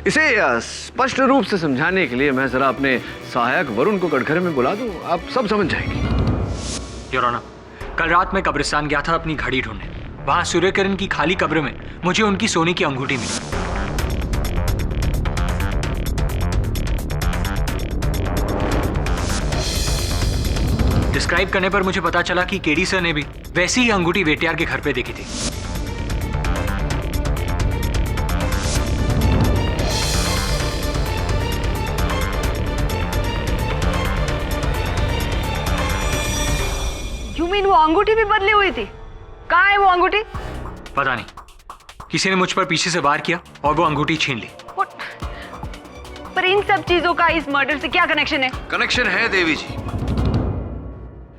इसे स्पष्ट रूप से समझाने के लिए मैं जरा अपने सहायक वरुण को कटघरे में बुला दूं, आप सब समझ जाएंगे। योर ऑनर, कल रात मैं कब्रिस्तान गया था अपनी घड़ी ढूंढने। वहां सूर्यकिरण की खाली कब्र में मुझे उनकी सोने की अंगूठी मिली। डिस्क्राइब करने पर मुझे पता चला कि केडी सर ने भी वैसी ही अंगूठी वेटियार के घर पे देखी थी। You mean वो अंगूठी भी बदली हुई थी? कहाँ है वो अंगूठी? पता नहीं, किसी ने मुझ पर पीछे से वार किया और वो अंगूठी छीन ली। पर इन सब चीजों का इस मर्डर से क्या कनेक्शन है? कनेक्शन है देवी जी,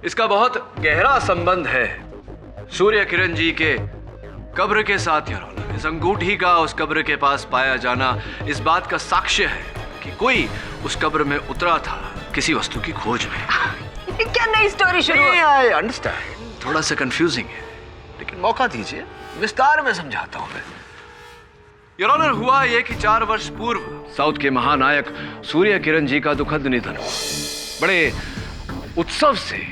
इसका बहुत गहरा संबंध है सूर्य किरण जी के कब्र के साथ। योर ऑनर, इस अंगूठी का उस कब्र के पास पाया जाना इस बात का साक्ष्य है कि कोई उस कब्र में उतरा था किसी वस्तु की खोज में। क्या नई स्टोरी शुरू हुई? आई अंडरस्टैंड, थोड़ा सा कंफ्यूजिंग है, लेकिन मौका दीजिए, विस्तार में समझाता हूं मैं। योर ऑनर, हुआ यह कि 4 वर्ष पूर्व साउथ के महानायक सूर्य किरण जी का दुखद निधन हुआ। बड़े उत्सव से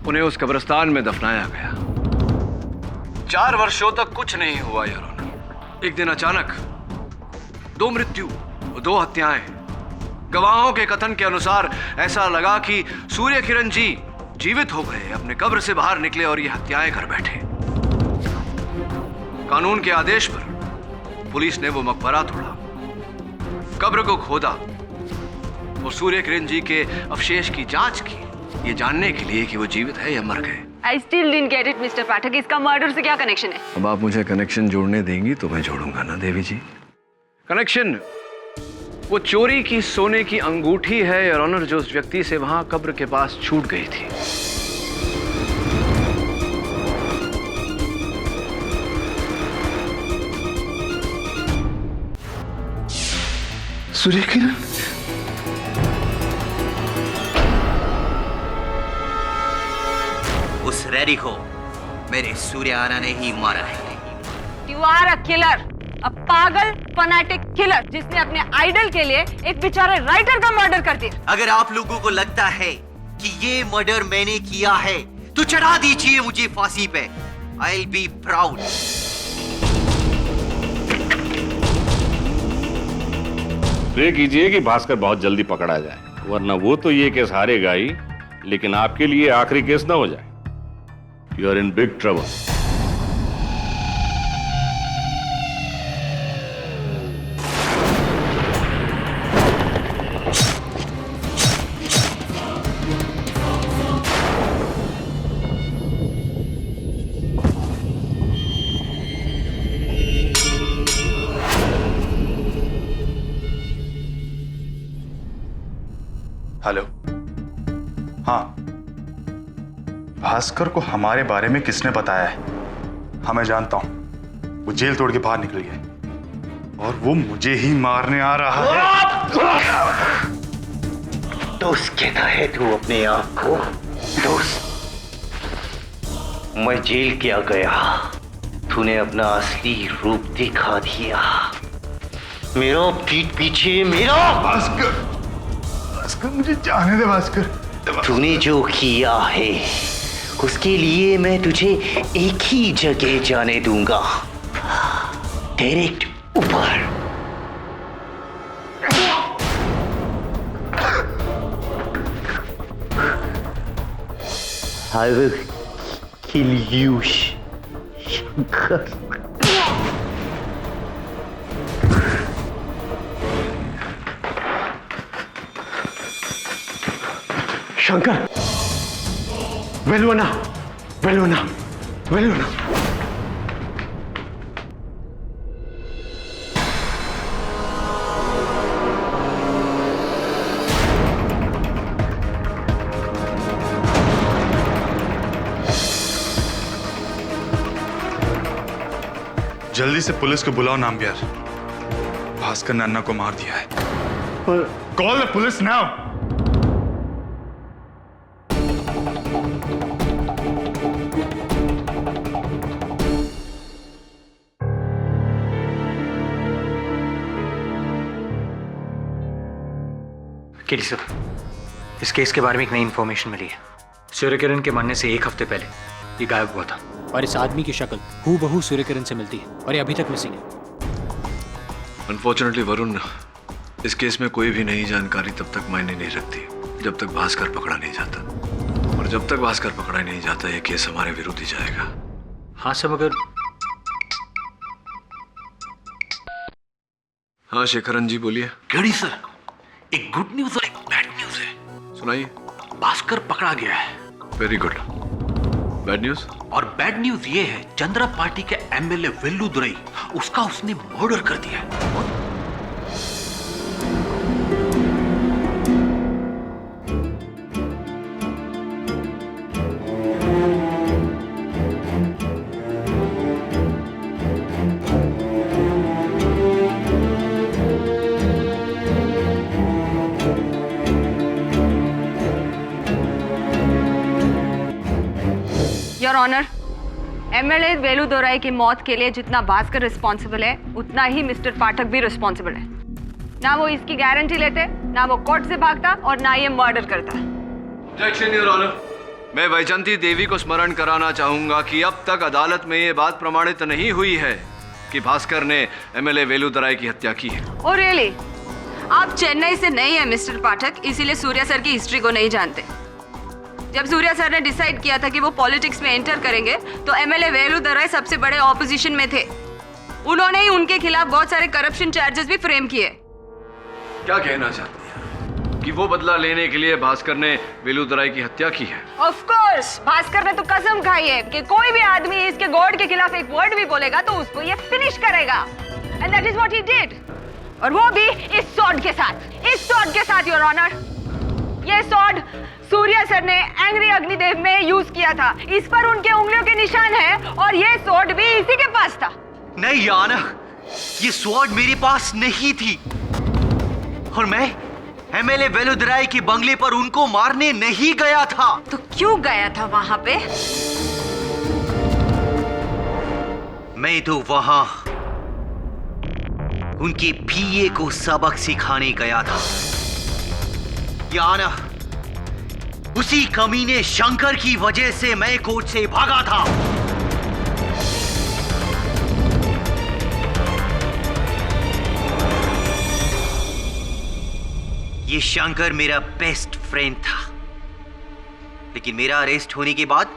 उन्हें उस कब्रिस्तान में दफनाया गया। 4 वर्षों तक कुछ नहीं हुआ योर ऑनर। एक दिन अचानक 2 मृत्यु, 2 हत्याएं। गवाहों के कथन के अनुसार ऐसा लगा कि सूर्य किरण जी जीवित हो गए, अपने कब्र से बाहर निकले और ये हत्याएं कर बैठे। कानून के आदेश पर पुलिस ने वो मकबरा तोड़ा, कब्र को खोदा और सूर्य किरण जी के अवशेष की जांच की, ये जानने के लिए कि वो जीवित है या मर गए। I still didn't get it, mister Pathak. इसका मर्डर से क्या कनेक्शन है? अब आप मुझे कनेक्शन जोड़ने देंगी तो मैं जोड़ूंगा ना देवी जी। कनेक्शन वो चोरी की सोने की अंगूठी है योर ऑनर, जो उस व्यक्ति से वहां कब्र के पास छूट गई थी। सूर्य किरण, उस रैडी को मेरे सूर्याना ने ही मारा है। You are a killer, a पागल फनाटिक किलर, जिसने अपने आइडल के लिए एक बेचारे राइटर का मर्डर कर दिया। अगर आप लोगों को लगता है कि ये मर्डर मैंने किया है तो चढ़ा दीजिए मुझे फांसी पे। I'll be proud। प्रे कीजिए कि भास्कर बहुत जल्दी पकड़ा जाए, वरना वो तो ये केस हारेगा ही, लेकिन आपके लिए आखिरी केस ना हो जाए। You are in big trouble. Hello, हाँ, भास्कर को हमारे बारे में किसने बताया है? हाँ, मैं जानता हूं, वो जेल तोड़ के बाहर निकल गया और वो मुझे ही मारने आ रहा है। दोस्त कहता है तू अपने आप को? दोस्त, मैं जेल क्या गया, तूने अपना असली रूप दिखा दिया। मेरा पीठ पीछे मेरा। भास्कर, भास्कर मुझे जाने दे भास्कर। तूने जो किया है उसके लिए मैं तुझे एक ही जगह जाने दूंगा, डायरेक्ट ऊपर। I will kill you, Shankar. Shankar, वेलुना, वेलुना, वेलुना। जल्दी से पुलिस को बुलाओ नामबियार। भास्कर ने अन्ना को मार दिया है। Call the police now. KD sir, इस केस के बारे में एक नई इन्फॉर्मेशन मिली है। सूर्य किरण के मरने से 1 हफ्ते पहले ये गायब हुआ था और इस आदमी की शक्ल हूबहू सूर्य किरण से मिलती है और ये अभी तक मिसिंग है। अनफॉर्चुनेटली वरुण, इस केस में कोई भी नई जानकारी तब तक मायने नहीं रखती जब तक भास्कर पकड़ा नहीं जाता, और जब तक भास्कर पकड़ा नहीं जाता ये केस हमारे विरुद्ध ही जाएगा। हाँ सब, अगर हाँ शेखरन जी बोलिए। केडी सर, एक गुड न्यूज और एक बैड न्यूज है। सुनाइए। भास्कर पकड़ा गया है। Very good. Bad news? और बैड न्यूज ये है, चंद्रा पार्टी के एमएलए वेल्लुदुरई, उसका उसने मर्डर कर दिया है। योर ऑनर, एमएलए वेलुदोराई की मौत के लिए जितना भास्कर रिस्पॉन्सिबल है उतना ही मिस्टर पाठक भी रिस्पॉन्सिबल है। ना वो इसकी गारंटी लेते, ना वो कोर्ट से भागता और ना ये मर्डर करता। Objection your honour. मैं वैजंती देवी को स्मरण कराना चाहूंगा कि अब तक अदालत में ये बात प्रमाणित नहीं हुई है कि भास्कर ने एमएलए वेलुदोराई की हत्या की है। Oh really? आप चेन्नई से नहीं है मिस्टर पाठक, इसीलिए सूर्या सर की हिस्ट्री को नहीं जानते। जब सूर्या सर ने डिसाइड किया था कि वो पॉलिटिक्स में एंटर करेंगे तो एमएलए वेलुदोराई सबसे बड़े ऑपोजिशन में थे। उन्होंने ही उनके खिलाफ बहुत सारे करप्शन चार्जेस भी फ्रेम किए। क्या कहना चाहती है कि वो बदला लेने के लिए भास्कर ने वेलुदोराई की हत्या की है? ऑफ कोर्स, भास्कर ने तो कसम खाई है कि कोई भी आदमी इसके गॉड के खिलाफ एक वर्ड भी बोलेगा तो उसको ये फिनिश करेगा। And that is what he did. और वो भी इस सॉर्ड के साथ, योर ऑनर। ये सॉर्ड सूर्या सर ने एंग्री अग्निदेव में यूज किया था। इस पर उनके उंगलियों के निशान है और ये स्वॉर्ड भी इसी के पास था। नहीं याना, ये स्वॉर्ड मेरे पास नहीं थी और मैं एमएलए वेलुदोराई के बंगले पर उनको मारने नहीं गया था। तो क्यों गया था वहां पे? मैं तो वहां उनके पीए को सबक सिखाने गया था। याना, उसी कमीने शंकर की वजह से मैं कोर्ट से भागा था। ये शंकर मेरा बेस्ट फ्रेंड था, लेकिन मेरा अरेस्ट होने के बाद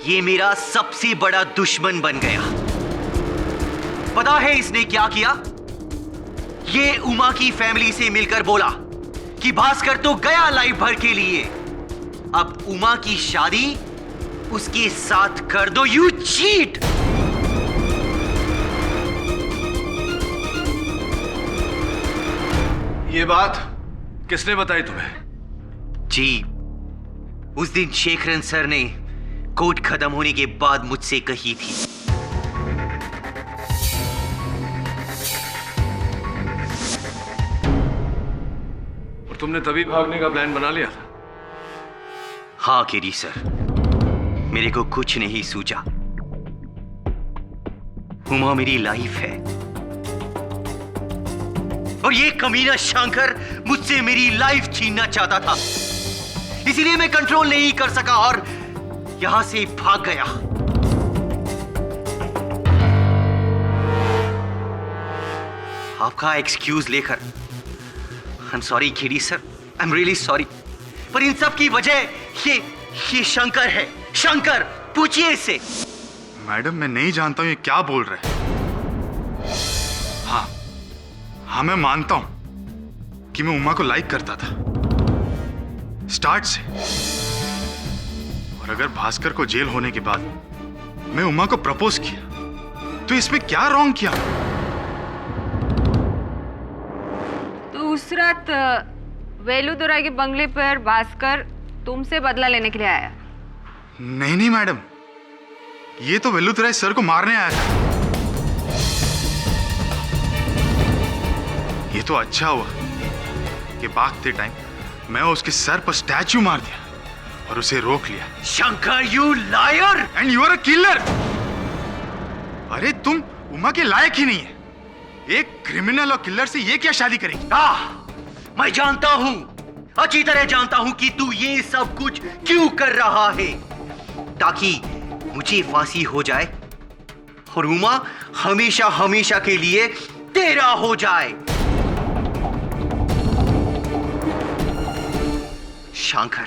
ये मेरा सबसे बड़ा दुश्मन बन गया। पता है इसने क्या किया? ये उमा की फैमिली से मिलकर बोला कि भास्कर तो गया लाइफ भर के लिए, अब उमा की शादी उसके साथ कर दो। You cheat! ये बात किसने बताई तुम्हें? जी, उस दिन शेखरन सर ने कोर्ट खत्म होने के बाद मुझसे कही थी। और तुमने तभी भागने का प्लान बना लिया था? हाँ केडी सर, मेरे को कुछ नहीं सूझा। उमा मेरी लाइफ है और ये कमीना शंकर मुझसे मेरी लाइफ छीनना चाहता था, इसीलिए मैं कंट्रोल नहीं कर सका और यहां से भाग गया। आपका एक्सक्यूज लेकर I am sorry KD sir, I am really sorry, पर इन सब की वजह ये शंकर है। शंकर, पूछिए इससे। मैडम, मैं नहीं जानता हूं ये क्या बोल रहे हैं। हाँ, मैं मानता हूं कि मैं उमा को लाइक करता था स्टार्ट से, और अगर भास्कर को जेल होने के बाद मैं उमा को प्रपोज किया तो इसमें क्या रॉन्ग किया? तो उस रात वेलुदोराई के बंगले पर भास्कर तुमसे बदला लेने के लिए आया? नहीं मैडम, ये तो वेलुदोराई सर को मारने आया था। ये तो अच्छा हुआ कि भागते टाइम मैं उसके सर पर स्टैचू मार दिया और उसे रोक लिया। Shankar, you liar and you are a killer. अरे तुम उमा के लायक ही नहीं है। एक क्रिमिनल और किलर से ये क्या शादी करेगी? मैं जानता हूं अच्छी तरह जानता हूं कि तू ये सब कुछ क्यों कर रहा है, ताकि मुझे फांसी हो जाए और उमा हमेशा हमेशा के लिए तेरा हो जाए। शंकर,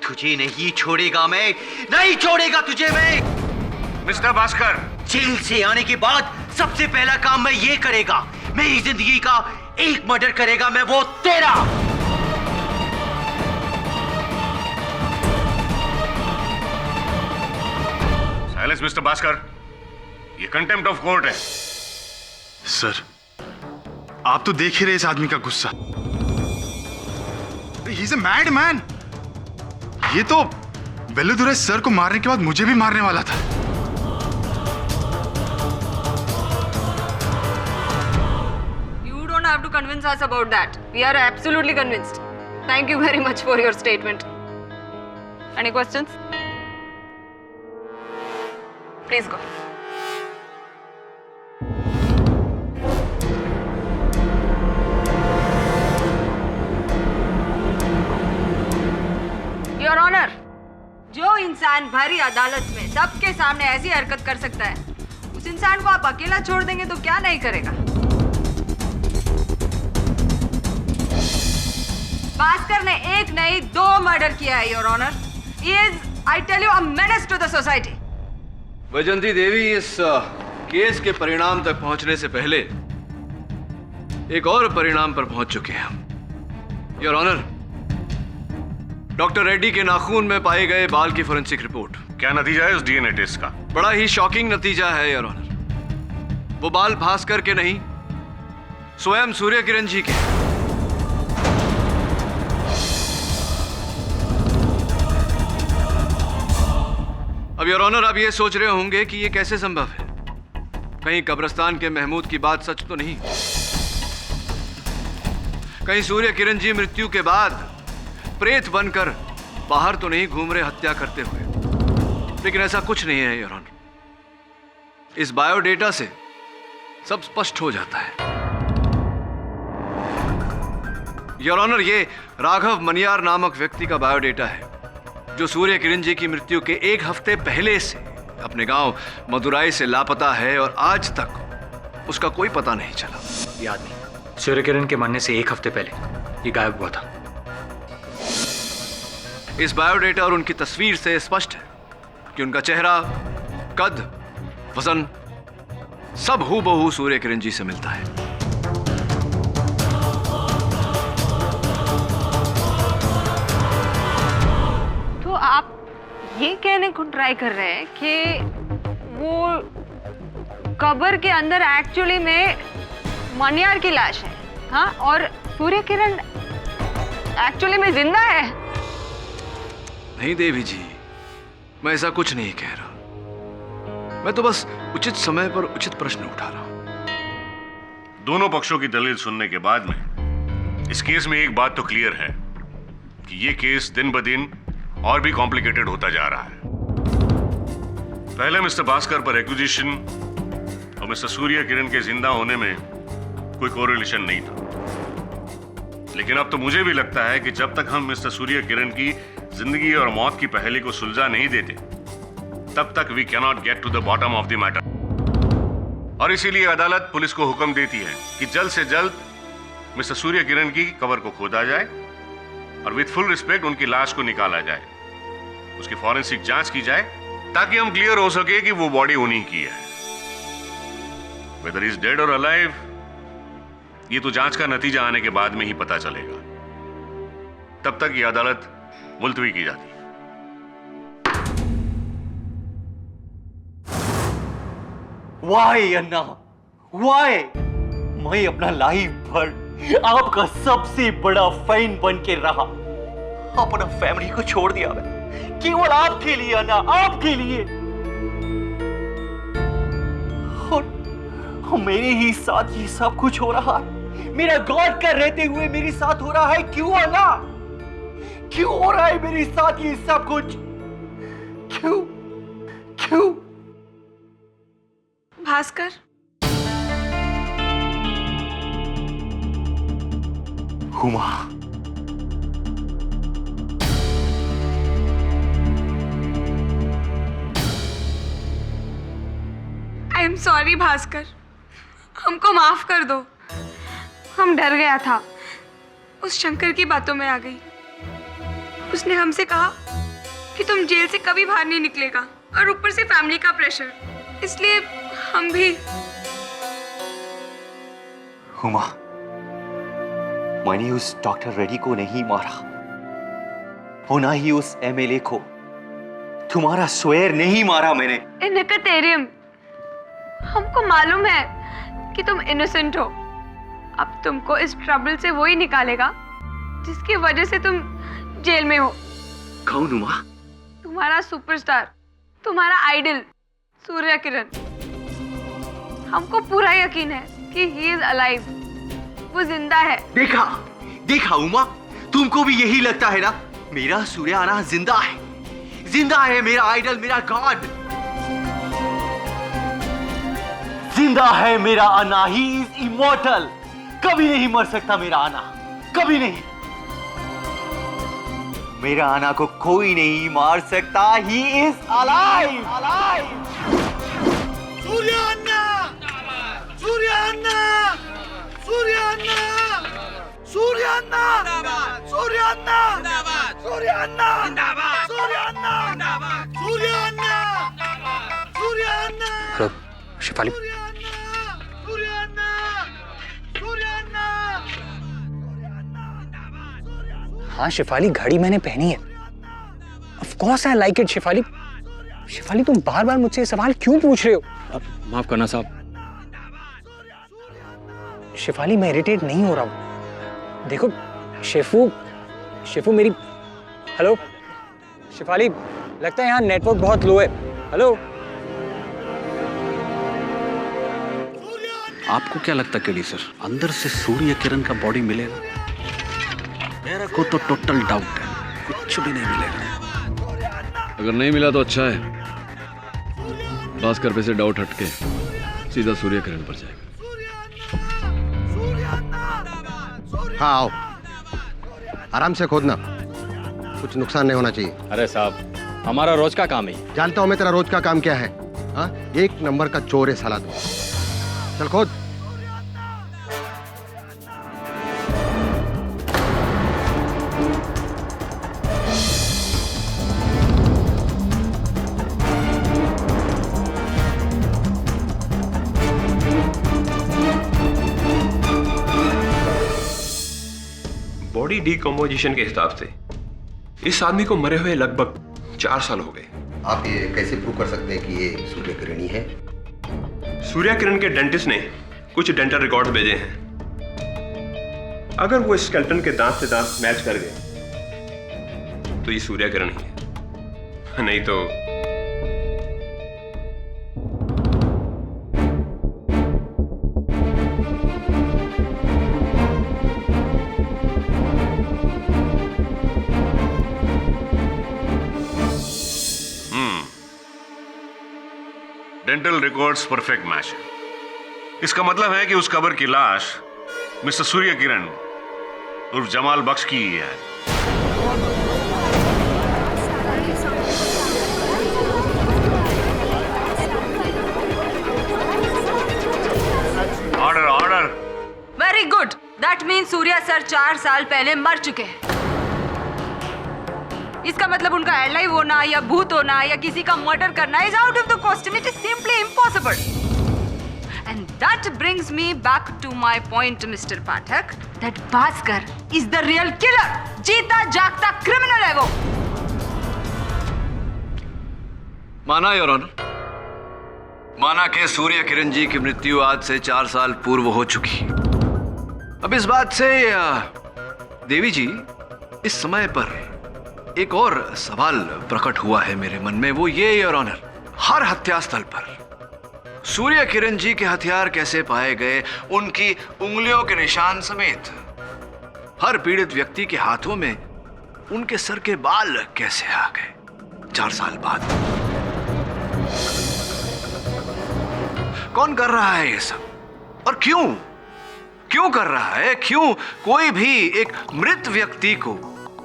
तुझे नहीं छोड़ेगा मैं, नहीं छोड़ेगा तुझे मैं। मिस्टर भास्कर, जेल से आने के बाद सबसे पहला काम मैं ये करेगा, मेरी जिंदगी का एक मर्डर करेगा मैं, वो तेरा। साइलेंस मिस्टर भास्कर, ये कंटेम्प्ट ऑफ कोर्ट है। सर, आप तो देख ही रहे इस आदमी का गुस्सा। He is a mad man. ये तो वेल्लुदुराई सर को मारने के बाद मुझे भी मारने वाला था। You don't have to convince us about that. We are absolutely convinced. Thank you very much for your statement. Any questions? Please go. Your Honor, जो इंसान भरी अदालत में सबके सामने ऐसी हरकत कर सकता है, उस इंसान को आप अकेला छोड़ देंगे तो क्या नहीं करेगा। भास्कर ने एक नहीं 2 मर्डर किया है, your honour. He is, I tell you, a menace to the society. Vaijanti देवी, इस केस के परिणाम तक पहुंचने से पहले एक और परिणाम पर पहुंच चुके हैं हम। योर ऑनर, डॉक्टर रेड्डी के नाखून में पाए गए बाल की फोरेंसिक रिपोर्ट। क्या नतीजा है उस डीएनए टेस्ट का? बड़ा ही शॉकिंग नतीजा है योर ऑनर। वो बाल भास्कर के नहीं, स्वयं सूर्य किरण जी के। अब योर ऑनर, आप ये सोच रहे होंगे कि ये कैसे संभव है। कहीं कब्रिस्तान के महमूद की बात सच तो नहीं? कहीं सूर्य किरण जी मृत्यु के बाद प्रेत बनकर बाहर तो नहीं घूम रहे हत्या करते हुए? लेकिन ऐसा कुछ नहीं है योर ऑनर। इस बायोडेटा से सब स्पष्ट हो जाता है। योर ऑनर, ये राघव मनियार नामक व्यक्ति का बायोडेटा है, जो सूर्य किरण जी की मृत्यु के 1 हफ्ते पहले से अपने गांव मदुराई से लापता है और आज तक उसका कोई पता नहीं चला। ये आदमी सूर्य किरण के मरने से 1 हफ्ते पहले ये गायब हुआ था। इस बायोडेटा और उनकी तस्वीर से स्पष्ट है कि उनका चेहरा, कद, वजन सब हूबहू सूर्य किरण जी से मिलता है। तो आप ये कहने को ट्राई कर रहे हैं कि वो कब्र के अंदर एक्चुअली में मनियार की लाश है, हाँ, और सूर्य किरण एक्चुअली में जिंदा है? नहीं देवी जी, मैं ऐसा कुछ नहीं कह रहा। मैं तो बस उचित समय पर उचित प्रश्न उठा रहा हूं। दोनों पक्षों की दलील सुनने के बाद में इस केस में एक बात तो क्लियर है कि ये केस दिन ब दिन और भी कॉम्प्लिकेटेड होता जा रहा है। पहले मिस्टर भास्कर पर एक्विजिशन और मिस्टर सूर्य किरण के जिंदा होने में कोई कोरिलेशन नहीं था, लेकिन अब तो मुझे भी लगता है कि जब तक हम मिस्टर सूर्य किरण की जिंदगी और मौत की पहेली को सुलझा नहीं देते, तब तक we cannot get to the bottom of the matter. और इसीलिए अदालत पुलिस को हुक्म देती है कि जल्द से जल्द मिस्टर सूर्य किरण की कब्र को खोदा जाए और विथ फुल रिस्पेक्ट उनकी लाश को निकाला जाए, उसकी फॉरेंसिक जांच की जाए, ताकि हम क्लियर हो सके कि वो बॉडी उन्हीं की है। वेदर इज डेड और अलाइव, ये तो जांच का नतीजा आने के बाद में ही पता चलेगा। तब तक ये अदालत मुलतवी की जाती है। वाई अन्ना, वाई? मैं अपना लाइफ भर आपका सबसे बड़ा फैन बन के रहा, अपना फैमिली को छोड़ दिया मैं केवल आपके लिए अन्ना, आपके लिए। और मेरे ही साथ ये सब कुछ हो रहा है, मेरा गॉड का रहते हुए मेरे साथ हो रहा है। क्यों अन्ना, क्यों हो रहा है मेरे साथ ये सब कुछ? क्यों क्यों? Bhaskar, Huma, I am sorry Bhaskar, हमको माफ कर दो। हम डर गया था, उस शंकर की बातों में आ गई। उसने हमसे कहा कि तुम जेल से कभी बाहर नहीं निकलेगा, और ऊपर से फैमिली का प्रेशर, इसलिए हम भी। हुमा, मैंने उस डॉक्टर रेड्डी को नहीं मारा, वो ना ही उस एमएलए को, तुम्हारा स्वेर नहीं मारा मैंने। इनकतेरियम, हमको मालूम है कि तुम इनोसेंट हो। अब तुमको इस ट्रबल से वही निकालेगा जिसकी वजह से तुम जेल में हो। कौन हुमा? तुम्हारा सुपरस्टार, तुम्हारा आइडल सूर्य किरण। हमको पूरा यकीन है कि ही इज अलाइव, वो जिंदा है। देखा देखा उमा, तुमको भी यही लगता है ना? मेरा सूर्य आना जिंदा है, जिंदा है मेरा आइडल, मेरा गॉड जिंदा है। मेरा आना, ही इज इमॉर्टल, कभी नहीं मर सकता मेरा आना, कभी नहीं। मेरा आना को कोई नहीं मार सकता, he is alive. Surya anna, Surya anna, Surya anna, Surya anna, Surya anna, Surya anna, Surya anna, Surya anna, Surya anna. Hello Shifali. Surya anna, Surya anna. हाँ शिफाली, घड़ी मैंने पहनी है। Of course I like it Shifali. Shifali, तुम बार बार मुझसे सवाल क्यों पूछ रहे हो? माफ करना साहब। शिफाली, मैं इरिटेट नहीं हो रहा हूं। देखो शिफू मेरी। हेलो शिफाली, लगता है यहाँ नेटवर्क बहुत लो है। हेलो। आपको क्या लगता है केडी सर, अंदर से सूर्य किरण का बॉडी मिलेगा? मेरे को तो टोटल डाउट है, कुछ भी नहीं मिलेगा। अगर नहीं मिला तो अच्छा है, भास्कर पे से डाउट हटके सीधा सूर्य किरण पर जाएगा। हाँ आओ, आराम से खोदना, कुछ नुकसान नहीं होना चाहिए। अरे साहब, हमारा रोज का काम है। जानता हूं मैं तेरा रोज का काम क्या है। हाँ, एक नंबर का चोर है साला तू। चल खोद। बॉडी डिकम्पोजिशन के हिसाब से इस आदमी को मरे हुए लगभग 4 साल हो गए। आप ये कैसे प्रूव कर सकते हैं कि ये सूर्य किरण ही है? सूर्य किरण के डेंटिस्ट ने कुछ डेंटल रिकॉर्ड भेजे हैं। अगर वो स्केलेटन के दांत से दांत मैच कर गए तो ये सूर्य किरण ही है, नहीं तो डेंटल रिकॉर्ड्स परफेक्ट मैच है। इसका मतलब है कि उस कबर की लाश मिस्टर सूर्य किरण उर्फ जमाल बख्श की ही है। Order order. Very good, that mean Surya sir 4 साल पहले मर चुके हैं। इसका मतलब उनका एलाइव होना या भूत होना या किसी का मर्डर करना is out of the question. It is simply impossible. And that brings me back to my point mister Pathak, that Bhaskar is the real killer. जीता जागता क्रिमिनल है वो। माना योर ऑनर, माना कि सूर्य किरण जी की मृत्यु आज से 4 साल पूर्व हो चुकी। अब इस बात से देवी जी, इस समय पर एक और सवाल प्रकट हुआ है मेरे मन में। वो ये योर ऑनर, हर हत्यास्थल पर सूर्य किरण जी के हथियार कैसे पाए गए, उनकी उंगलियों के निशान समेत हर पीड़ित व्यक्ति के हाथों में उनके सर के बाल कैसे आ गए 4 साल बाद? कौन कर रहा है ये सब और क्यों? क्यों कर रहा है? क्यों कोई भी एक मृत व्यक्ति को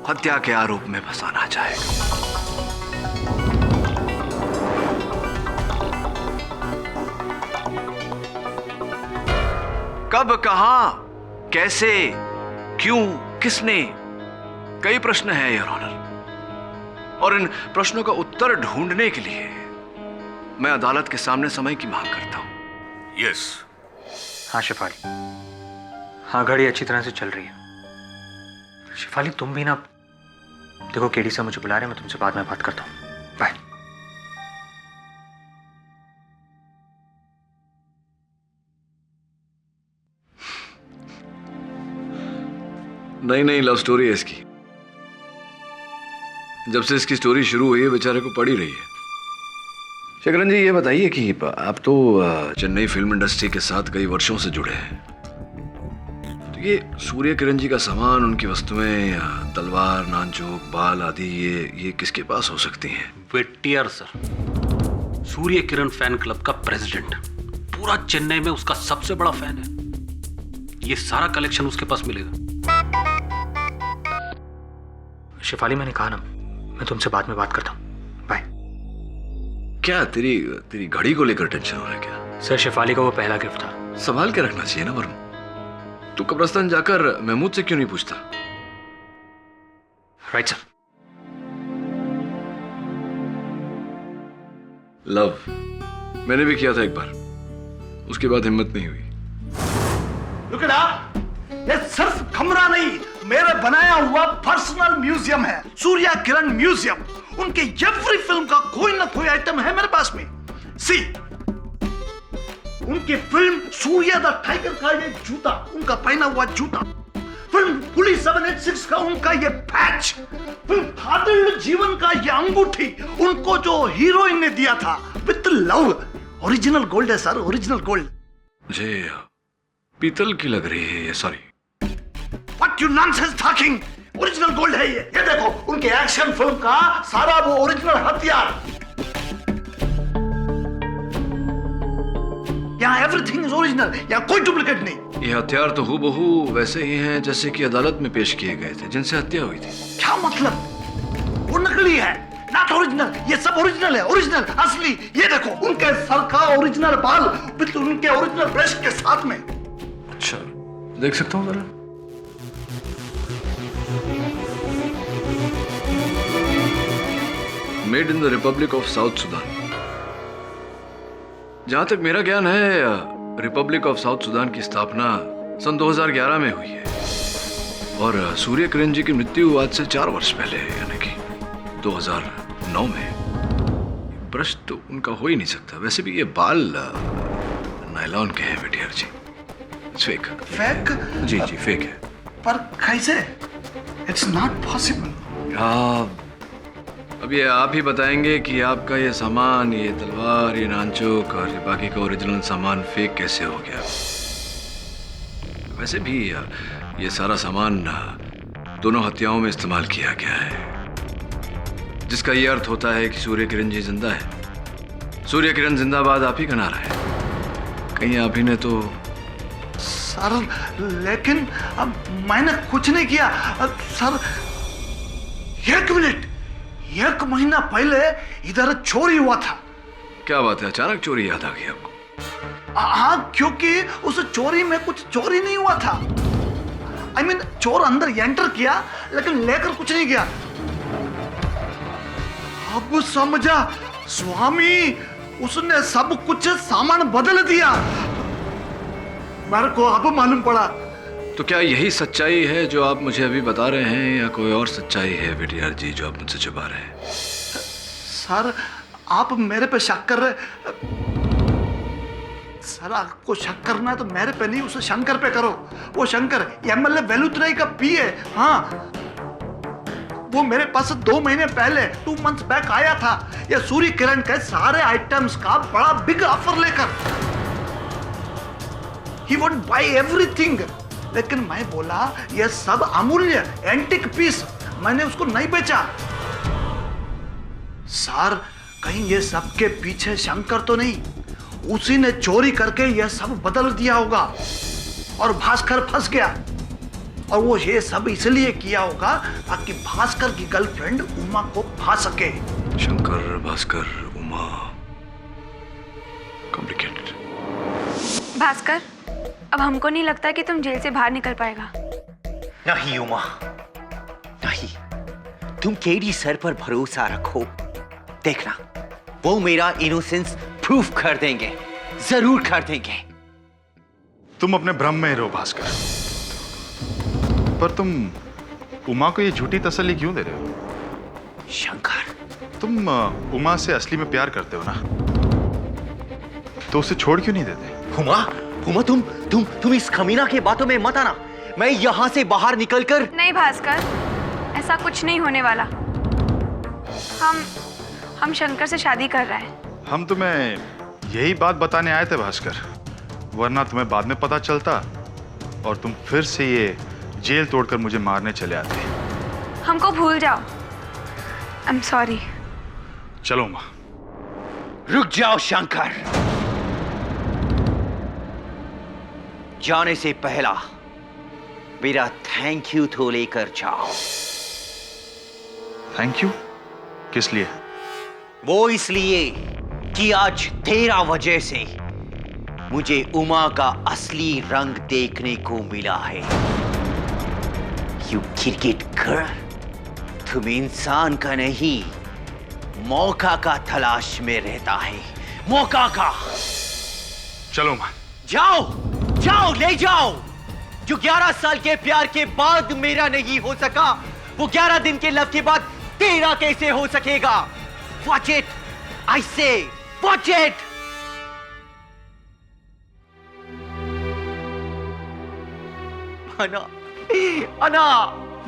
हत्या के आरोप में फंसाना चाहेगा? कब, कहां, कैसे, क्यों, किसने, कई प्रश्न हैं योर ऑनर, और इन प्रश्नों का उत्तर ढूंढने के लिए मैं अदालत के सामने समय की मांग करता हूं। यस। हाँ शेफाली, हाँ घड़ी अच्छी तरह से चल रही है। शेफाली तुम भी ना, देखो केडी साहब मुझे बुला रहे हैं, मैं तुमसे बाद में बात करता हूँ। बाय। नई नई लव स्टोरी है इसकी। जब से इसकी स्टोरी शुरू हुई है बेचारे को पड़ी रही है। शेखरन जी ये बताइए कि आप तो चेन्नई फिल्म इंडस्ट्री के साथ कई वर्षों से जुड़े हैं, तो ये सूर्य किरण जी का सामान, उनकी वस्तुएं, तलवार, नानचोक, बाल आदि, ये किसके पास हो सकती हैं? वेटियर sir, Surya Kiran fan club का प्रेसिडेंट, पूरा चेन्नई में उसका सबसे बड़ा फैन है। ये सारा कलेक्शन उसके पास मिलेगा। शेफाली मैंने कहा ना, मैं तुमसे बाद में बात करता हूँ। बाय। क्या तेरी घड़ी को लेकर टेंशन हो रहा है क्या? सर शेफाली का वो पहला गिफ्ट था, संभाल के रखना चाहिए ना वरुण। तू कब्रिस्तान जाकर महमूद से क्यों नहीं पूछता? Right sir. लव मैंने भी किया था एक बार, उसके बाद हिम्मत नहीं हुई। रुकना, ये सिर्फ कमरा नहीं, मेरा बनाया हुआ पर्सनल म्यूजियम है, सूर्या किरण म्यूजियम। उनके एवरी फिल्म का कोई ना कोई आइटम है मेरे पास में। सी, उनकी फिल्म सूर्या द टाइगर का ये जूता, उनका पहना हुआ जूता, फिल्म पुलिस 786 का उनका ये पैच, फिल्म फादर जीवन का ये अंगूठी उनको जो हीरोइन ने दिया था विद लव। ओरिजिनल गोल्ड है सर, ओरिजिनल गोल्ड। मुझे पीतल की लग रही है ये, sorry. What you nonsense talking? Original gold है ये देखो, उनके एक्शन फिल्म का सारा वो ओरिजिनल हथियार। यहाँ एवरीथिंग इज ओरिजिनल, यहाँ कोई डुप्लीकेट नहीं। ये हथियार तो हूबहू वैसे ही हैं जैसे कि अदालत में पेश किए गए थे जिनसे हत्या हुई थी। क्या मतलब? वो नकली है, नॉट ओरिजिनल। ये सब ओरिजिनल है, ओरिजिनल, असली। ये देखो उनके सर का ओरिजिनल बाल विद उनके ओरिजिनल ब्रश के साथ में। अच्छा, देख सकता हूँ जरा? Made in the Republic of south Sudan. जहां तक मेरा ज्ञान है, रिपब्लिक ऑफ साउथ सुदान की स्थापना सन 2011 में हुई है, और सूर्य किरण जी की मृत्यु आज से 4 वर्ष पहले, यानी कि 2009 में। ब्रश तो उनका हो ही नहीं सकता। वैसे भी ये बाल नायलॉन के हैं वेटियर जी। फेक। फेक? जी जी फेक है। पर कैसे? It's not possible. अब ये आप ही बताएंगे कि आपका ये सामान, ये तलवार, ये नानचोक और ये बाकी का ओरिजिनल सामान फेक कैसे हो गया। वैसे भी ये सारा सामान दोनों हत्याओं में इस्तेमाल किया गया है, जिसका ये अर्थ होता है कि सूर्य किरण जी जिंदा है। सूर्य किरण जिंदाबाद आप ही का नारा है, कहीं आप ही ने तो। सर लेकिन अब मैंने कुछ नहीं किया सर। 1 मिनट, 1 महीना पहले इधर चोरी हुआ था। क्या बात है, अचानक चोरी याद आ गई आपको? हाँ, क्योंकि उस चोरी में कुछ चोरी नहीं हुआ था। I mean, चोर अंदर एंटर किया लेकिन लेकर कुछ नहीं गया। अब समझा स्वामी, उसने सब कुछ सामान बदल दिया। मेरे को अब मालूम पड़ा। तो क्या यही सच्चाई है जो आप मुझे अभी बता रहे हैं, या कोई और सच्चाई है वेटियार जी जो आप मुझसे छुपा रहे हैं? सर आप मेरे पे शक कर रहे। सर आपको शक करना है तो मेरे पे नहीं, उसे शंकर पे करो। वो शंकर एमएलए वेलुतराई का पीए। हाँ, वो मेरे पास 2 महीने पहले 2 मंथ्स बैक आया था ये सूर्य किरण के सारे आइटम्स का बड़ा बिग ऑफर लेकर। He won't buy everything, लेकिन मैं बोला ये सब अमूल्य एंटिक पीस, मैंने उसको नहीं बेचा। सर कहीं ये सब के पीछे शंकर तो नहीं, उसी ने चोरी करके ये सब बदल दिया होगा और भास्कर फंस गया। और वो ये सब इसलिए किया होगा ताकि भास्कर की गर्लफ्रेंड उमा को भा सके। शंकर, भास्कर, उमा, कॉम्प्लिकेटेड। भास्कर, अब हमको नहीं लगता कि तुम जेल से बाहर निकल पाएगा। नहीं उमा, नहीं। तुम केडी सर पर भरोसा रखो, देखना वो मेरा इनोसेंस प्रूफ कर देंगे, जरूर कर देंगे। तुम अपने भ्रम में ही रहो भास्कर, पर तुम उमा को ये झूठी तसल्ली क्यों दे रहे हो? शंकर, तुम उमा से असली में प्यार करते हो ना, तो उसे छोड़ क्यों नहीं देते? उमा, उमा तुम इस खमीना के बातों में मत आना। मैं यहां से बाहर निकलकर। नहीं भास्कर, ऐसा कुछ नहीं होने वाला। हम शंकर से शादी कर रहे हैं। हम तुम्हें यही बात बताने आए थे भास्कर, वरना तुम्हें बाद में पता चलता और तुम फिर से ये जेल तोड़कर मुझे मारने चले आते। हमको भूल जाओ। I am sorry. चलो माँ। रुक जाओ शंकर, जाने से पहला मेरा थैंक यू तो लेकर जाओ। Thank you? किस लिए? वो इसलिए कि आज तेरा वजह से मुझे उमा का असली रंग देखने को मिला है। यू क्रिकेट गर्ल, तुम इंसान का नहीं, मौका का तलाश में रहता है, मौका का। चलो माँ। जाओ जाओ, ले जाओ। जो 11 साल के प्यार के बाद मेरा नहीं हो सका, वो 11 दिन के लव के बाद तेरा कैसे हो सकेगा? Watch it, I say, watch it. अना,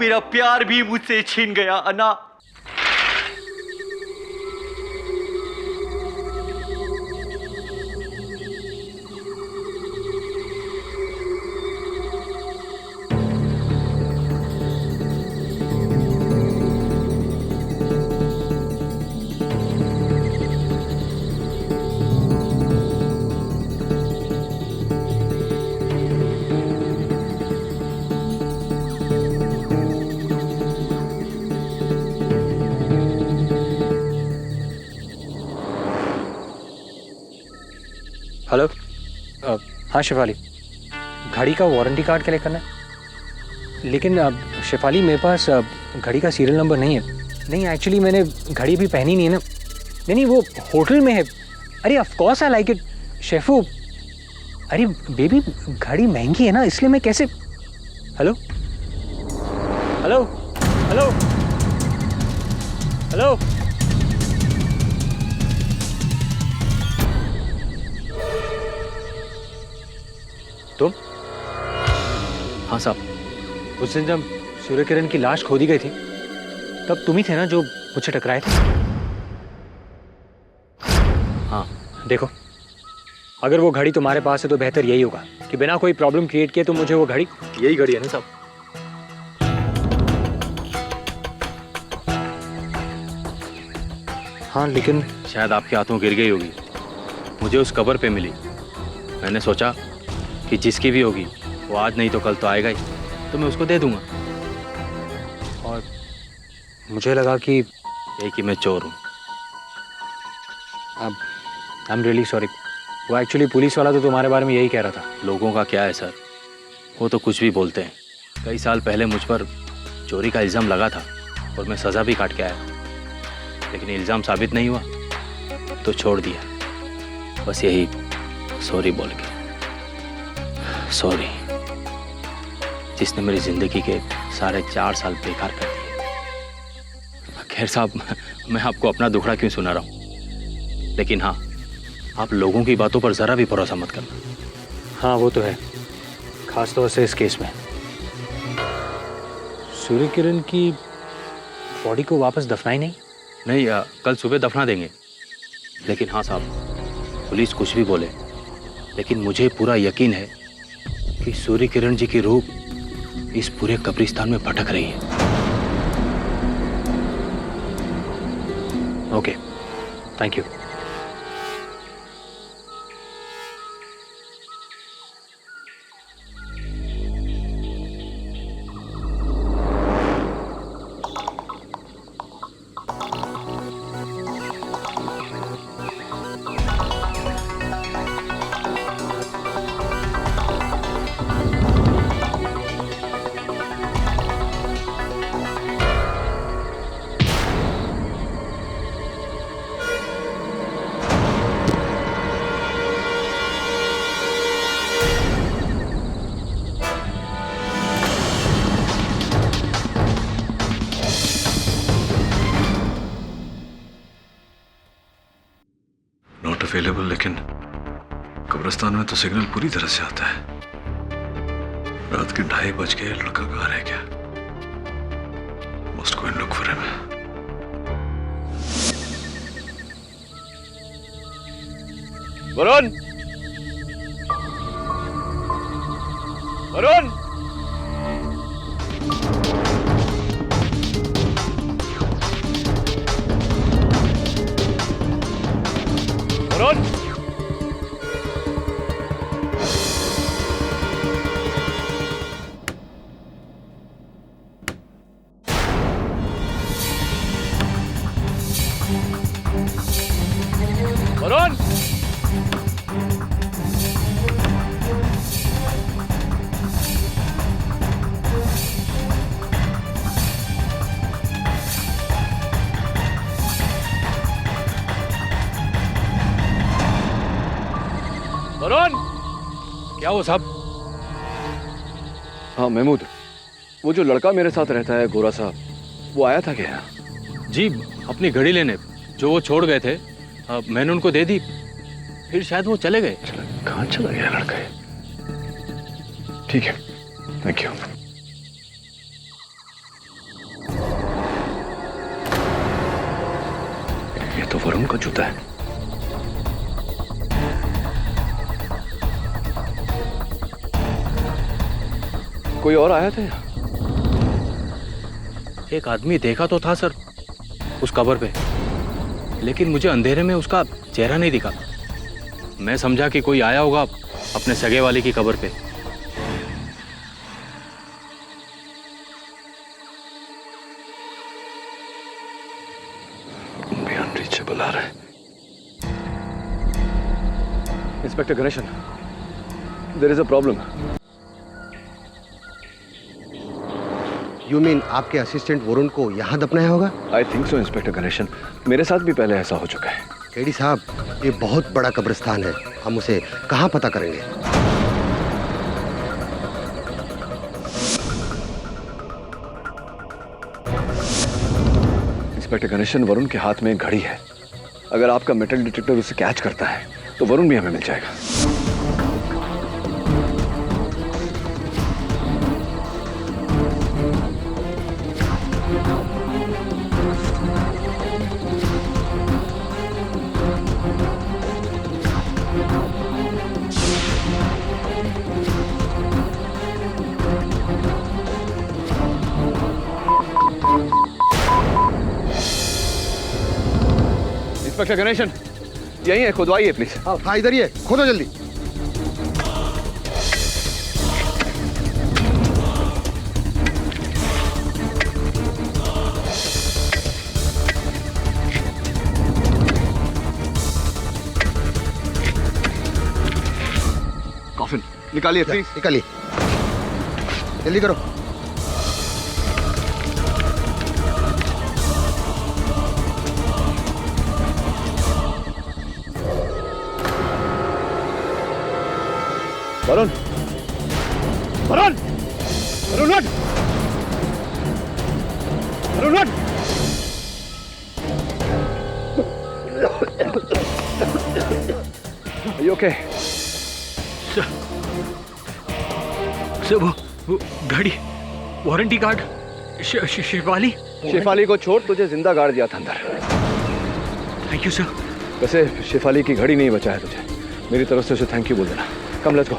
मेरा प्यार भी मुझसे छीन गया अना। हेलो, हाँ शेफाली, घड़ी का वारंटी कार्ड के लिए करना है, लेकिन शेफाली मेरे पास घड़ी का सीरियल नंबर नहीं है। नहीं एक्चुअली मैंने घड़ी भी पहनी नहीं है ना। नहीं वो होटल में है। अरे of course I like it Shefu. अरे बेबी घड़ी महंगी है ना, इसलिए मैं कैसे। Hello hello hello hello. तुम? हाँ साहब। उस दिन जब सूर्य किरण की लाश खोदी गई थी तब तुम ही थे ना जो मुझे टकराए थे? हाँ। देखो, अगर वो घड़ी तुम्हारे पास है तो बेहतर यही होगा कि बिना कोई प्रॉब्लम क्रिएट किए तो मुझे वो घड़ी। यही घड़ी है ना साहब? हाँ लेकिन शायद आपके हाथों गिर गई होगी, मुझे उस कबर पे मिली। मैंने सोचा कि जिसकी भी होगी वो आज नहीं तो कल तो आएगा ही, तो मैं उसको दे दूंगा। और मुझे लगा कि यही कि मैं चोर हूँ। अब आई एम रियली सॉरी। वो एक्चुअली पुलिस वाला तो तुम्हारे बारे में यही कह रहा था। लोगों का क्या है सर, वो तो कुछ भी बोलते हैं। कई साल पहले मुझ पर चोरी का इल्ज़ाम लगा था और मैं सज़ा भी काट के आया, लेकिन इल्ज़ाम साबित नहीं हुआ तो छोड़ दिया। बस यही सॉरी बोल के। सॉरी जिसने मेरी ज़िंदगी के सारे 4 साल बेकार कर दिए। खैर साहब, मैं आपको अपना दुखड़ा क्यों सुना रहा हूँ, लेकिन हाँ, आप लोगों की बातों पर ज़रा भी भरोसा मत करना। हाँ वो तो है, खास तौर से इस केस में। सूर्य किरण की बॉडी को वापस दफनाई नहीं? नहीं, कल सुबह दफना देंगे। लेकिन हाँ साहब, पुलिस कुछ भी बोले, लेकिन मुझे पूरा यकीन है कि सूर्य किरण जी की रूह इस पूरे कब्रिस्तान में भटक रही है। Okay, thank you. अवेलेबल, लेकिन कब्रिस्तान में तो सिग्नल पूरी तरह से आता है। रात के 2:30 बज गए, लड़का कहाँ रह गया? Must go and look for him. Varun! Varun! Varun! Varun! Varun! क्या हो साहब? हाँ महमूद, वो जो लड़का मेरे साथ रहता है गोरा साहब, वो आया था क्या? जी, अपनी घड़ी लेने जो वो छोड़ गए थे, मैंने उनको दे दी, फिर शायद वो चले गए। कहाँ चला गया लड़का? ठीक है, थैंक यू। ये तो वरुण का जूता है। कोई और आया था? एक आदमी देखा तो था सर उस कबर पे, लेकिन मुझे अंधेरे में उसका चेहरा नहीं दिखा। मैं समझा कि कोई आया होगा अपने सगे वाले की कबर पे। अनरीचेबल आ रहा है। Inspector Ganeshan, there is a problem. You mean आपके असिस्टेंट वरुण को यहाँ दफनाया होगा? I think so inspector Ganeshan, मेरे साथ भी पहले ऐसा हो चुका है। केडी साहब, ये बहुत बड़ा कब्रिस्तान है, हम उसे कहाँ पता करेंगे? इंस्पेक्टर गणेशन, वरुण के हाथ में एक घड़ी है। अगर आपका मेटल डिटेक्टर उसे कैच करता है तो वरुण भी हमें मिल जाएगा। इंस्पेक्टर गणेशन, यही है, खुदवाइए प्लीज। हाँ इधर ही है, खोदो जल्दी। कॉफिन निकालिए प्लीज। निकालिए, जल्दी करो। वरुण! वरुण! वरुण उठ! वरुण उठ! Are you okay? सर वो गाड़ी, वारंटी कार्ड, शेफाली। शेफाली को छोड़, तुझे जिंदा गाड़ दिया था अंदर। Thank you sir. वैसे शेफाली की घड़ी नहीं बचा है तुझे, मेरी तरफ से उसे थैंक यू बोल देना। Come, let's go.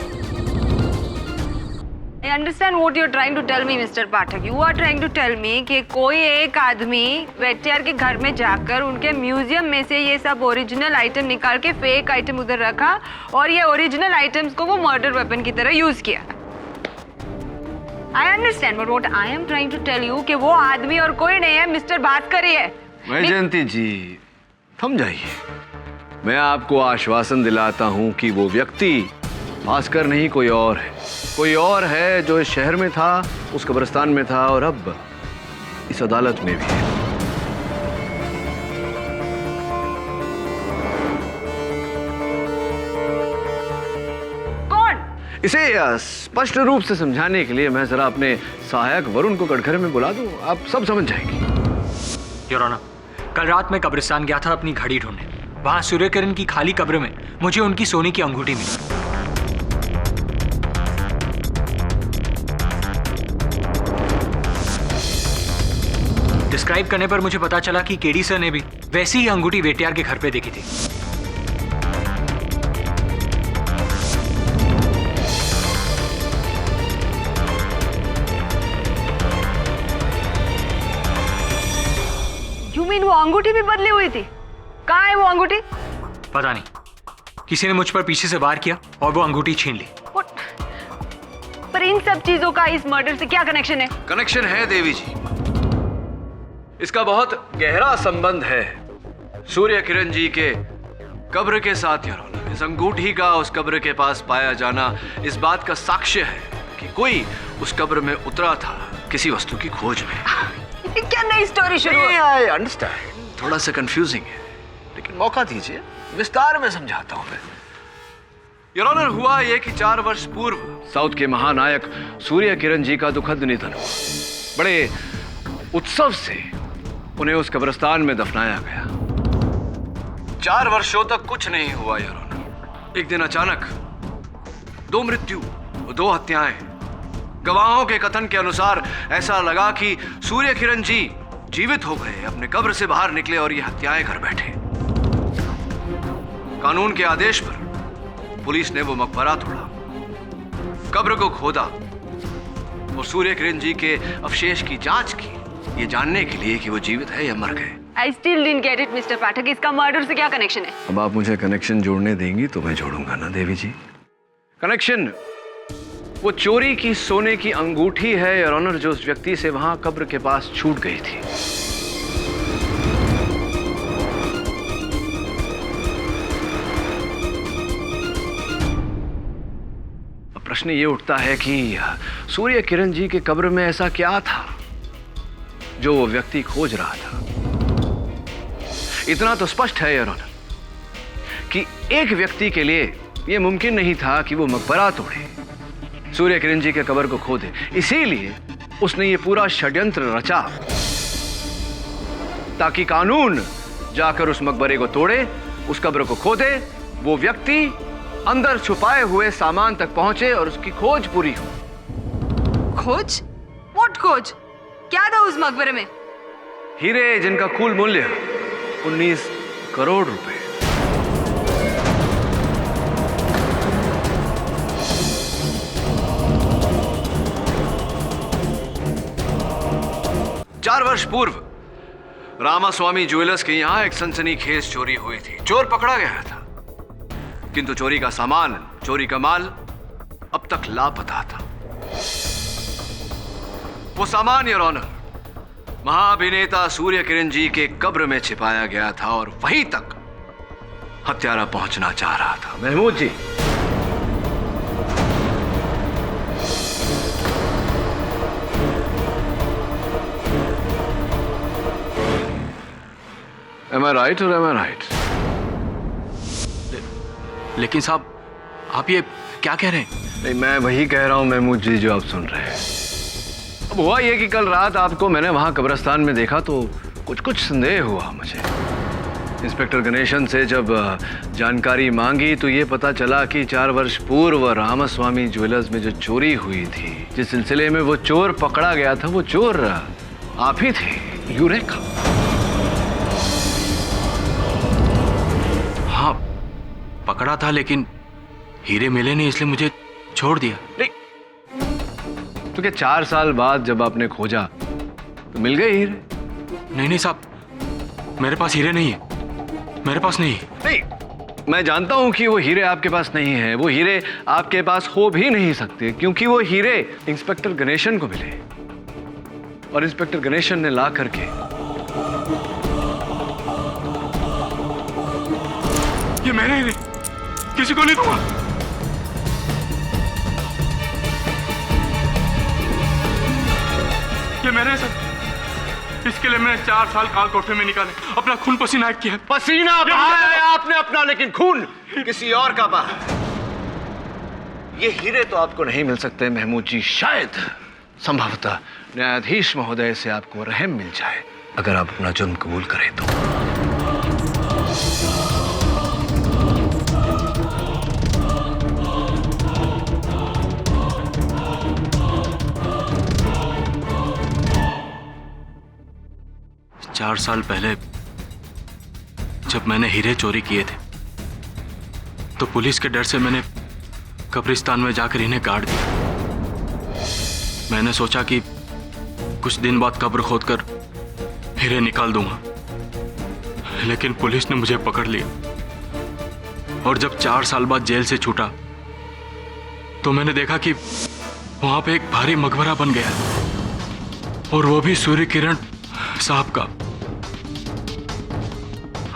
I understand what you're trying to tell me, Mr. Pathak. You are trying to tell me कि कोई एक आदमी वेटियार के घर में जाकर उनके म्यूजियम में से ये सब ओरिजिनल आइटम निकाल के फेक आइटम उधर रखा और ये ओरिजिनल आइटम्स को वो मर्डर वेपन की तरह यूज किया। I understand, but what I am trying to tell you कि वो आदमी और कोई नहीं है, मिस्टर भास्कर ही है। वैजयंती जी, थम जाइए। मैं आपको आश्वासन दिलाता हूँ कि वो व्यक्ति भास्कर नहीं, कोई और है। कोई और है जो इस शहर में था, उस कब्रिस्तान में था और अब इस अदालत में भी है। कौन? इसे स्पष्ट रूप से समझाने के लिए मैं जरा अपने सहायक वरुण को कटघरे में बुला दूं, आप सब समझ जाएंगे। योर ऑनर, कल रात मैं कब्रिस्तान गया था अपनी घड़ी ढूंढने। वहां सूर्य किरण की खाली कब्र में मुझे उनकी सोने की अंगूठी मिली। डिस्क्राइब करने पर मुझे पता चला कि केडी सर ने भी वैसी ही अंगूठी वेटियार के घर पे देखी थी। You mean वो अंगूठी भी बदली हुई थी? कहाँ है वो अंगूठी? पता नहीं, किसी ने मुझ पर पीछे से वार किया और वो अंगूठी छीन ली। पर इन सब चीजों का इस मर्डर से क्या कनेक्शन है? कनेक्शन है देवी जी, इसका बहुत गहरा संबंध है सूर्य किरण जी के कब्र के साथ। योर ऑनर, इस अंगूठी का उस कब्र के पास पाया जाना इस बात का साक्ष्य है कि कोई उस कब्र में उतरा था किसी वस्तु की खोज में। क्या नई स्टोरी शुरू हुई? आई अंडरस्टैंड, थोड़ा सा कंफ्यूजिंग है, लेकिन मौका दीजिए, विस्तार में समझाता हूं मैं। योर ऑनर, हुआ यह कि 4 वर्ष पूर्व साउथ के महानायक सूर्य किरण जी का दुखद निधन हुआ। बड़े उत्सव से उन्हें उस कब्रिस्तान में दफनाया गया। 4 वर्षों तक कुछ नहीं हुआ योर ऑनर। एक दिन अचानक 2 मृत्यु, 2 हत्याएं। गवाहों के कथन के अनुसार ऐसा लगा कि सूर्य किरण जी जीवित हो गए, अपने कब्र से बाहर निकले और ये हत्याएं कर बैठे। कानून के आदेश पर पुलिस ने वो मकबरा तोड़ा, कब्र को खोदा और सूर्य किरण जी के अवशेष की जांच की, ये जानने के लिए कि वो जीवित है या मर गए। I still didn't get it, mister Pathak. इसका मर्डर से क्या कनेक्शन है? अब आप मुझे कनेक्शन जोड़ने देंगी तो मैं जोड़ूंगा ना देवी जी। कनेक्शन वो चोरी की सोने की अंगूठी है योर ऑनर, जो उस व्यक्ति से वहां कब्र के पास छूट गई थी। अब प्रश्न ये उठता है कि सूर्य किरण जी के कब्र में ऐसा क्या था जो वो व्यक्ति खोज रहा था। इतना तो स्पष्ट है योर ऑनर कि एक व्यक्ति के लिए यह मुमकिन नहीं था कि वो मकबरा तोड़े, सूर्य किरण जी के कब्र को खोदे। इसीलिए उसने ये पूरा षड्यंत्र रचा ताकि कानून जाकर उस मकबरे को तोड़े, उस कब्र को खोदे, वो व्यक्ति अंदर छुपाए हुए सामान तक पहुंचे और उसकी खोज पूरी हो। खोज? व्हाट खोज? क्या था उस मकबरे में? हीरे जिनका कुल मूल्य 19 करोड़ रुपए। चार वर्ष पूर्व रामास्वामी ज्वेलर्स के यहां एक सनसनीखेज चोरी हुई थी। चोर पकड़ा गया था, किंतु चोरी का सामान, चोरी का माल अब तक लापता था। वो सामान योर ऑनर महाअभिनेता सूर्य किरण जी के कब्र में छिपाया गया था और वहीं तक हत्यारा पहुंचना चाह रहा था। महमूद जी, Am I right or am I right? लेकिन साहब, आप ये क्या कह रहे हैं? नहीं, मैं वही कह रहा हूं महमूद जी जो आप सुन रहे हैं। अब हुआ ये कि कल रात आपको मैंने वहां कब्रिस्तान में देखा तो कुछ संदेह हुआ मुझे। इंस्पेक्टर गणेशन से जब जानकारी मांगी तो ये पता चला कि 4 वर्ष पूर्व रामास्वामी ज्वेलर्स में जो चोरी हुई थी, जिस सिलसिले में वो चोर पकड़ा गया था, वो चोर आप ही थे, यूरेका। हाँ, पकड़ा था, लेकिन हीरे मिले नहीं, इसलिए मुझे छोड़ दिया। नहीं तो क्या 4 साल बाद जब आपने खोजा तो मिल गए हीरे? नहीं साहब, मेरे पास हीरे नहीं है, मेरे पास नहीं है। नहीं, मैं जानता हूं कि वो हीरे आपके पास नहीं है, वो हीरे आपके पास हो भी नहीं सकते, क्योंकि वो हीरे इंस्पेक्टर गणेशन को मिले और इंस्पेक्टर गणेशन ने ला करके ये मेरे हीरे, किसी को नहीं दूंगा। ये मेरे सर, इसके लिए मैंने 4 साल काल कोठरी में निकाले, अपना खून पसीना किया। पसीना बहाया है आपने अपना, लेकिन खून किसी और का बहा। ये हीरे तो आपको नहीं मिल सकते महमूद जी। शायद संभवतः न्यायाधीश महोदय से आपको रहम मिल जाए अगर आप अपना जुर्म कबूल करें तो। 4 साल पहले जब मैंने हीरे चोरी किए थे तो पुलिस के डर से मैंने कब्रिस्तान में जाकर इन्हें गाड़ दिया। मैंने सोचा कि कुछ दिन बाद कब्र खोदकर हीरे निकाल दूंगा, लेकिन पुलिस ने मुझे पकड़ लिया और जब 4 साल बाद जेल से छूटा तो मैंने देखा कि वहां पे एक भारी मकबरा बन गया और वो भी सूर्य किरण साहब का।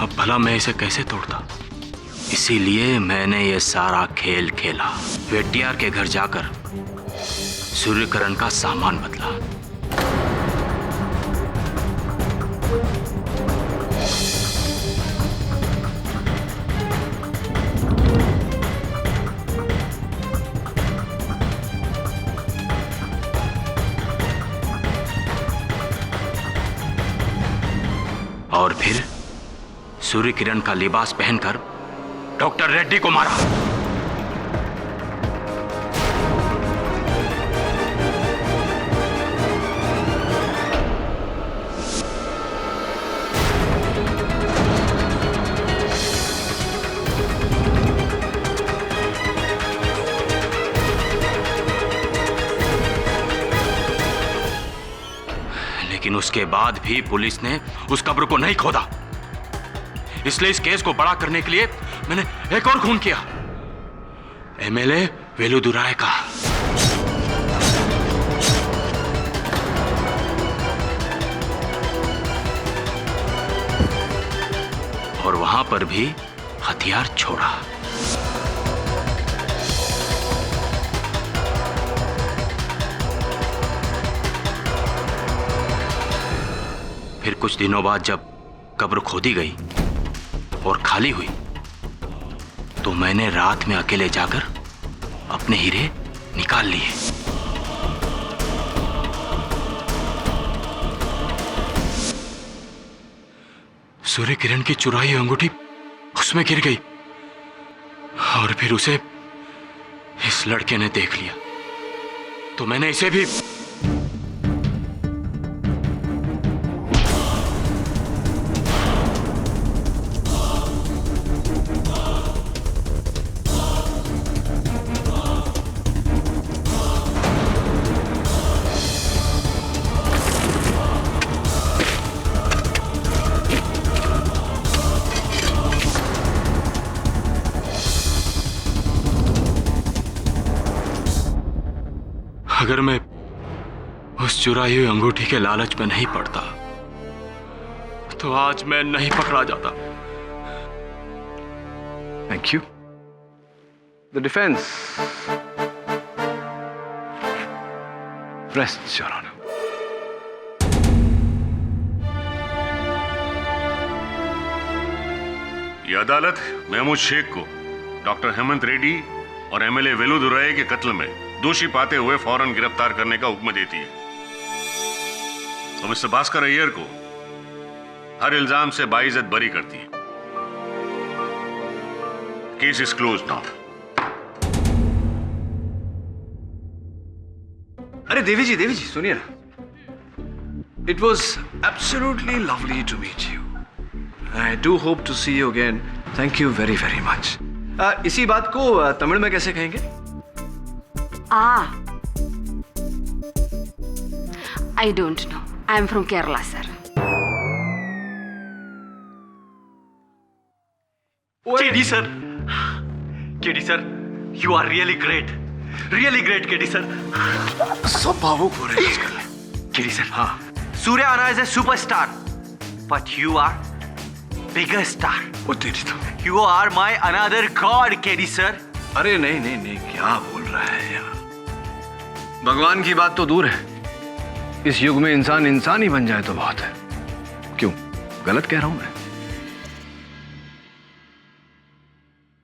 अब भला मैं इसे कैसे तोड़ता? इसीलिए मैंने ये सारा खेल खेला। वेटियार के घर जाकर सूर्य किरण का सामान बदला। और फिर सूर्य किरण का लिबास पहनकर डॉक्टर रेड्डी को मारा। लेकिन उसके बाद भी पुलिस ने उस कब्र को नहीं खोदा। इसलिए इस केस को बड़ा करने के लिए मैंने एक और खून किया, एमएलए वेलुदुराय का। और वहां पर भी हथियार छोड़ा। फिर कुछ दिनों बाद जब कब्र खोदी गई और खाली हुई तो मैंने रात में अकेले जाकर अपने हीरे निकाल लिए। सूर्य किरण की चुराई अंगूठी उसमें गिर गई और फिर उसे इस लड़के ने देख लिया तो मैंने इसे भी। अगर मैं उस चुराई हुई अंगूठी के लालच में नहीं पड़ता तो आज मैं नहीं पकड़ा जाता। Thank you. The defence rests, Your Honor. यह अदालत महमूद शेख को डॉक्टर हेमंत रेड्डी और एमएलए वेलुदुराय के कत्ल में दोषी पाते हुए फौरन गिरफ्तार करने का हुक्म देती है। तो मिस्टर भास्कर अय्यर को हर इल्जाम से बाइज्जत बरी करती है। Case is close now. अरे देवी जी सुनिए ना। It was absolutely lovely to meet you. I do hope to see you again. Thank you very very much. इसी बात को तमिल में कैसे कहेंगे? I don't know. I am from Kerala, sir. KD sir, KD sir, you are really great KD sir. सब भावुक हो रहे हैं आजकल। KD sir, हाँ। Surya Anna is a superstar, but you are bigger star. वो तेरी तो। You are my another god, KD sir. अरे नहीं, क्या बोल रहा है यार? भगवान की बात तो दूर है। इस युग में इंसान ही बन जाए तो बहुत है। क्यों, गलत कह रहा हूं मैं?